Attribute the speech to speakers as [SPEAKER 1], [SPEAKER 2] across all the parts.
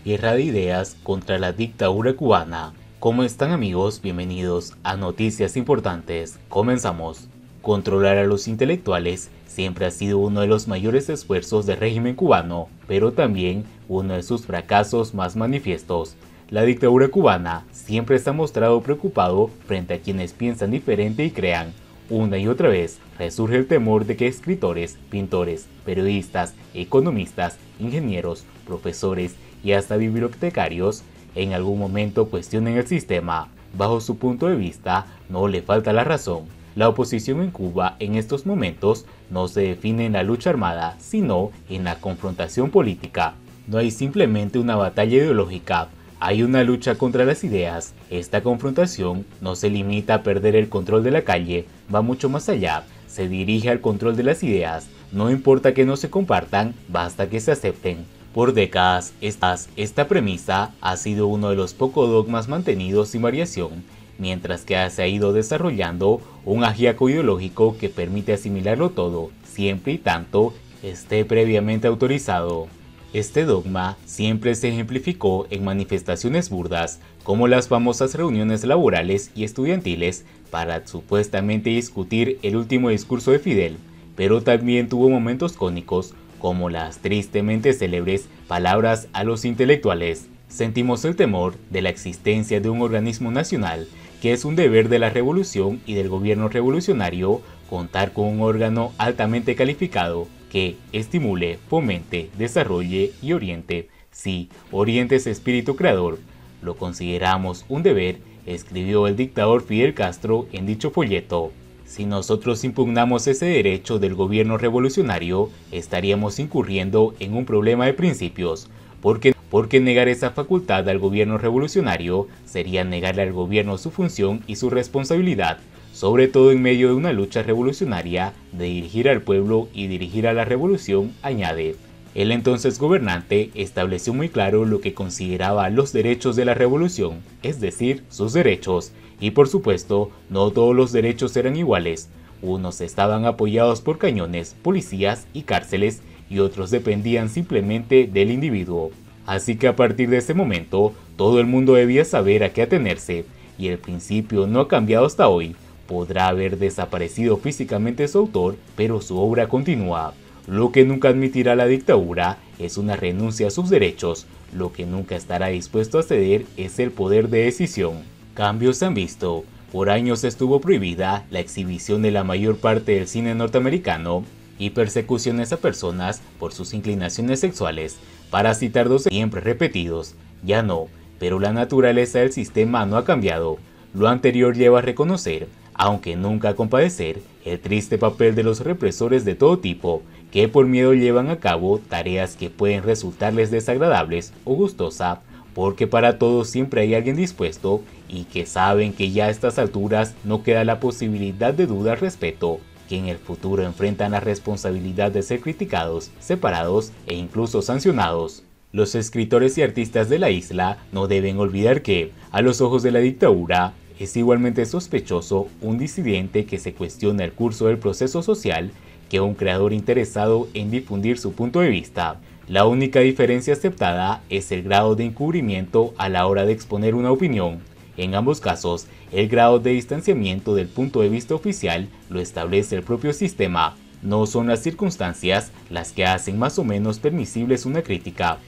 [SPEAKER 1] Guerra de ideas contra la dictadura cubana. ¿Cómo están, amigos? Bienvenidos a Noticias Importantes. Comenzamos. Controlar a los intelectuales siempre ha sido uno de los mayores esfuerzos del régimen cubano, pero también uno de sus fracasos más manifiestos. La dictadura cubana siempre se ha mostrado preocupado frente a quienes piensan diferente y crean. Una y otra vez resurge el temor de que escritores, pintores, periodistas, economistas, ingenieros, profesores y hasta bibliotecarios en algún momento cuestionen el sistema. Bajo su punto de vista, no le falta la razón. La oposición en Cuba en estos momentos no se define en la lucha armada, sino en la confrontación política. No hay simplemente una batalla ideológica, hay una lucha contra las ideas. Esta confrontación no se limita a perder el control de la calle, va mucho más allá, se dirige al control de las ideas. No importa que no se compartan, basta que se acepten. Por décadas, esta premisa ha sido uno de los pocos dogmas mantenidos sin variación, mientras que se ha ido desarrollando un ajiaco ideológico que permite asimilarlo todo, siempre y tanto esté previamente autorizado. Este dogma siempre se ejemplificó en manifestaciones burdas, como las famosas reuniones laborales y estudiantiles para supuestamente discutir el último discurso de Fidel, pero también tuvo momentos cómicos, como las tristemente célebres palabras a los intelectuales. Sentimos el temor de la existencia de un organismo nacional, que es un deber de la revolución y del gobierno revolucionario contar con un órgano altamente calificado que estimule, fomente, desarrolle y oriente. Sí, oriente ese espíritu creador. Lo consideramos un deber, escribió el dictador Fidel Castro en dicho folleto. Si nosotros impugnamos ese derecho del gobierno revolucionario, estaríamos incurriendo en un problema de principios, porque negar esa facultad al gobierno revolucionario sería negarle al gobierno su función y su responsabilidad, sobre todo en medio de una lucha revolucionaria de dirigir al pueblo y dirigir a la revolución, añade. El entonces gobernante estableció muy claro lo que consideraba los derechos de la revolución, es decir, sus derechos, y por supuesto, no todos los derechos eran iguales. Unos estaban apoyados por cañones, policías y cárceles, y otros dependían simplemente del individuo. Así que a partir de ese momento, todo el mundo debía saber a qué atenerse, y el principio no ha cambiado hasta hoy. Podrá haber desaparecido físicamente su autor, pero su obra continúa. Lo que nunca admitirá la dictadura es una renuncia a sus derechos. Lo que nunca estará dispuesto a ceder es el poder de decisión. Cambios se han visto. Por años estuvo prohibida la exhibición de la mayor parte del cine norteamericano y persecuciones a personas por sus inclinaciones sexuales, para citar dos siempre repetidos. Ya no, pero la naturaleza del sistema no ha cambiado. Lo anterior lleva a reconocer, aunque nunca a compadecer, el triste papel de los represores de todo tipo, que por miedo llevan a cabo tareas que pueden resultarles desagradables o gustosas, porque para todos siempre hay alguien dispuesto y que saben que ya a estas alturas no queda la posibilidad de duda al respecto, que en el futuro enfrentan la responsabilidad de ser criticados, separados e incluso sancionados. Los escritores y artistas de la isla no deben olvidar que, a los ojos de la dictadura, es igualmente sospechoso un disidente que se cuestiona el curso del proceso social que un creador interesado en difundir su punto de vista. La única diferencia aceptada es el grado de encubrimiento a la hora de exponer una opinión. En ambos casos, el grado de distanciamiento del punto de vista oficial lo establece el propio sistema. No son las circunstancias las que hacen más o menos permisibles una crítica.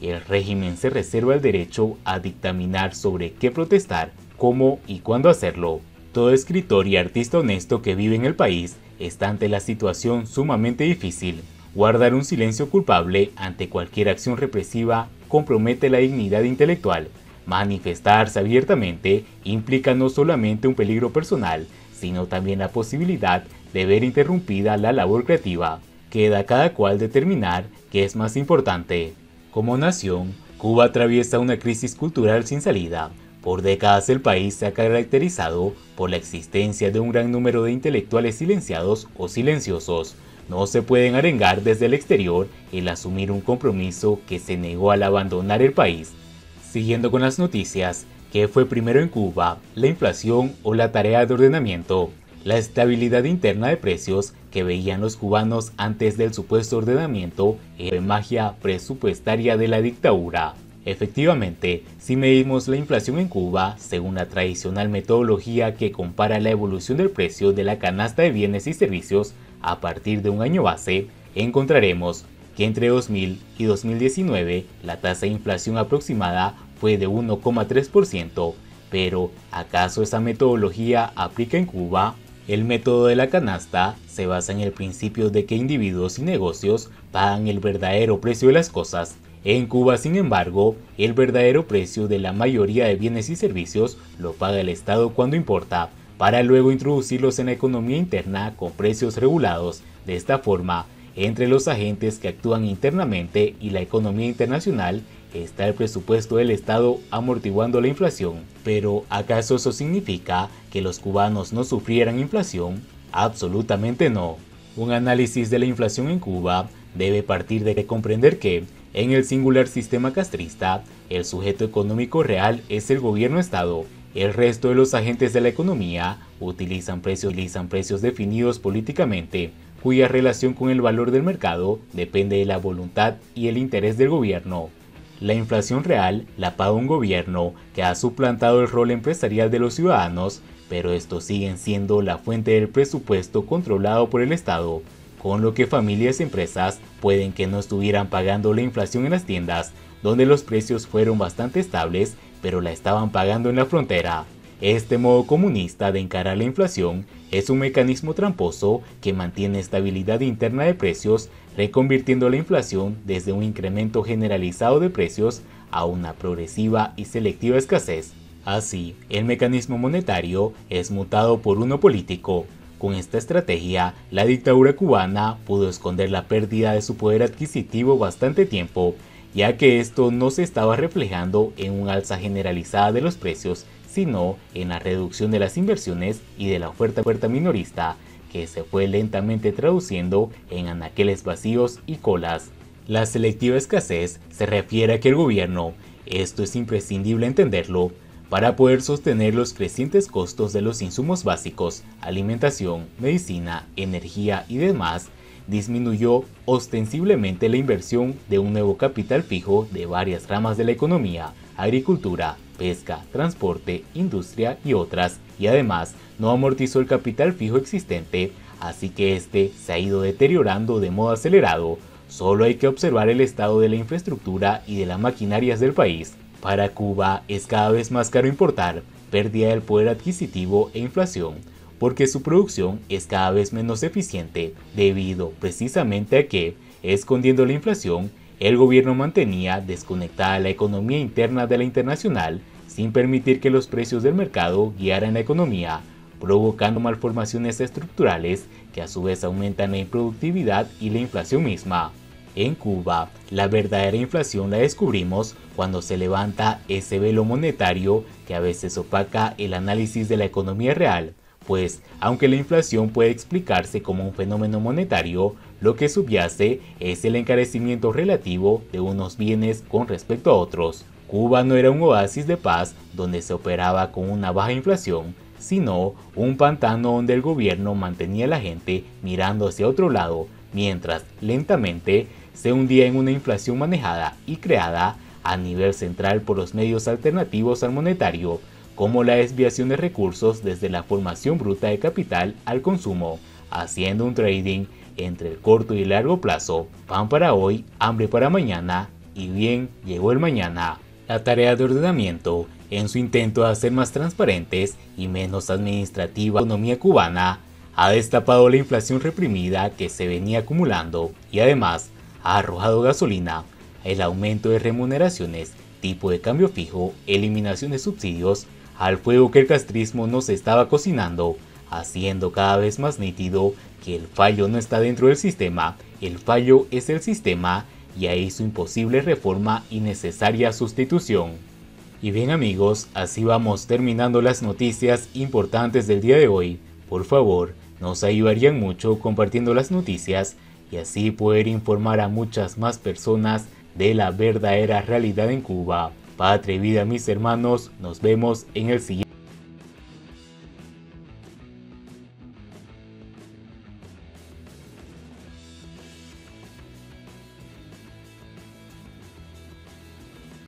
[SPEAKER 1] El régimen se reserva el derecho a dictaminar sobre qué protestar, cómo y cuándo hacerlo. Todo escritor y artista honesto que vive en el país está ante la situación sumamente difícil. Guardar un silencio culpable ante cualquier acción represiva compromete la dignidad intelectual. Manifestarse abiertamente implica no solamente un peligro personal, sino también la posibilidad de ver interrumpida la labor creativa. Queda a cada cual determinar qué es más importante. Como nación, Cuba atraviesa una crisis cultural sin salida. Por décadas el país se ha caracterizado por la existencia de un gran número de intelectuales silenciados o silenciosos. No se pueden arengar desde el exterior el asumir un compromiso que se negó al abandonar el país. Siguiendo con las noticias, ¿qué fue primero en Cuba, la inflación o la tarea de ordenamiento? la estabilidad interna de precios que veían los cubanos antes del supuesto ordenamiento era magia presupuestaria de la dictadura. Efectivamente, si medimos la inflación en Cuba según la tradicional metodología que compara la evolución del precio de la canasta de bienes y servicios a partir de un año base, encontraremos que entre 2000 y 2019 la tasa de inflación aproximada fue de 1,3%, pero ¿acaso esa metodología aplica en Cuba? El método de la canasta se basa en el principio de que individuos y negocios pagan el verdadero precio de las cosas. En Cuba, sin embargo, el verdadero precio de la mayoría de bienes y servicios lo paga el Estado cuando importa, para luego introducirlos en la economía interna con precios regulados. De esta forma, entre los agentes que actúan internamente y la economía internacional está el presupuesto del Estado amortiguando la inflación. Pero, ¿acaso eso significa que los cubanos no sufrieran inflación? Absolutamente no. Un análisis de la inflación en Cuba debe partir de comprender que, en el singular sistema castrista, el sujeto económico real es el gobierno-estado. El resto de los agentes de la economía utilizan precios definidos políticamente, cuya relación con el valor del mercado depende de la voluntad y el interés del gobierno. La inflación real la paga un gobierno que ha suplantado el rol empresarial de los ciudadanos, pero estos siguen siendo la fuente del presupuesto controlado por el Estado, con lo que familias y empresas pueden que no estuvieran pagando la inflación en las tiendas, donde los precios fueron bastante estables, pero la estaban pagando en la frontera. Este modo comunista de encarar la inflación es un mecanismo tramposo que mantiene estabilidad interna de precios, reconvirtiendo la inflación desde un incremento generalizado de precios a una progresiva y selectiva escasez. Así, el mecanismo monetario es mutado por uno político. Con esta estrategia, la dictadura cubana pudo esconder la pérdida de su poder adquisitivo bastante tiempo, ya que esto no se estaba reflejando en un alza generalizada de los precios, sino en la reducción de las inversiones y de la oferta minorista, que se fue lentamente traduciendo en anaqueles vacíos y colas. La selectiva escasez se refiere a que el gobierno, esto es imprescindible entenderlo, para poder sostener los crecientes costos de los insumos básicos, alimentación, medicina, energía y demás, disminuyó ostensiblemente la inversión de un nuevo capital fijo de varias ramas de la economía, agricultura, pesca, transporte, industria y otras, y además no amortizó el capital fijo existente, así que este se ha ido deteriorando de modo acelerado. Solo hay que observar el estado de la infraestructura y de las maquinarias del país. Para Cuba es cada vez más caro importar, pérdida del poder adquisitivo e inflación, porque su producción es cada vez menos eficiente, debido precisamente a que, escondiendo la inflación, el gobierno mantenía desconectada la economía interna de la internacional, sin permitir que los precios del mercado guiaran la economía, provocando malformaciones estructurales que a su vez aumentan la improductividad y la inflación misma. En Cuba, la verdadera inflación la descubrimos cuando se levanta ese velo monetario que a veces opaca el análisis de la economía real, pues, aunque la inflación puede explicarse como un fenómeno monetario, lo que subyace es el encarecimiento relativo de unos bienes con respecto a otros. Cuba no era un oasis de paz donde se operaba con una baja inflación, sino un pantano donde el gobierno mantenía a la gente mirando hacia otro lado, mientras, lentamente, se hundía en una inflación manejada y creada a nivel central por los medios alternativos al monetario, como la desviación de recursos desde la formación bruta de capital al consumo, haciendo un trading entre el corto y el largo plazo, pan para hoy, hambre para mañana, y bien, llegó el mañana. La tarea de ordenamiento, en su intento de hacer más transparentes y menos administrativa la economía cubana, ha destapado la inflación reprimida que se venía acumulando y además ha arrojado gasolina, el aumento de remuneraciones, tipo de cambio fijo, eliminación de subsidios, al fuego que el castrismo nos estaba cocinando, haciendo cada vez más nítido que el fallo no está dentro del sistema, el fallo es el sistema y ahí su imposible reforma y necesaria sustitución. Y bien amigos, así vamos terminando las noticias importantes del día de hoy. Por favor, nos ayudarían mucho compartiendo las noticias y así poder informar a muchas más personas de la verdadera realidad en Cuba. Patria y vida mis hermanos, nos vemos en el siguiente.